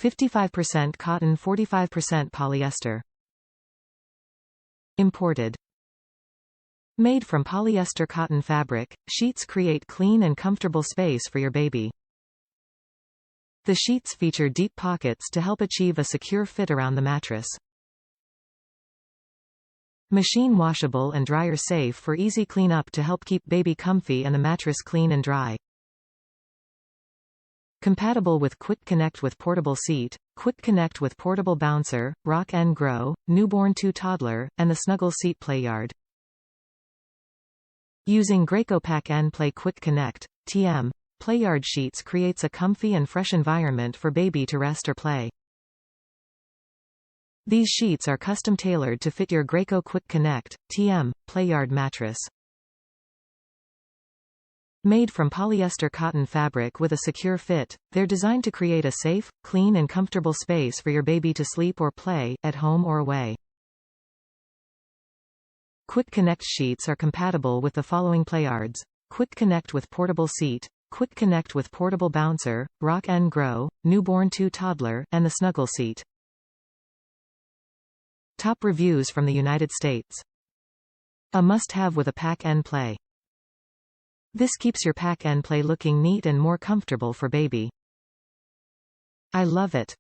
55% cotton, 45% polyester. Imported. Made from polyester cotton fabric, sheets create clean and comfortable space for your baby. The sheets feature deep pockets to help achieve a secure fit around the mattress. Machine washable and dryer safe for easy cleanup to help keep baby comfy and the mattress clean and dry. Compatible with Quick Connect with portable seat, Quick Connect with portable bouncer, rock and grow, newborn to toddler, and the Snuggle Seat Playard. Using Graco Pack and Play Quick Connect, TM, Playard sheets creates a comfy and fresh environment for baby to rest or play. These sheets are custom tailored to fit your Graco Quick Connect, TM, Playard mattress. Made from polyester cotton fabric with a secure fit, they're designed to create a safe, clean and comfortable space for your baby to sleep or play, at home or away. Quick Connect sheets are compatible with the following Playards: Quick Connect with portable seat, Quick Connect with portable bouncer, rock and grow, newborn to toddler, and the Snuggle Seat. Top reviews from the United States. A must-have with a pack and play. This keeps your pack and play looking neat and more comfortable for baby. I love it.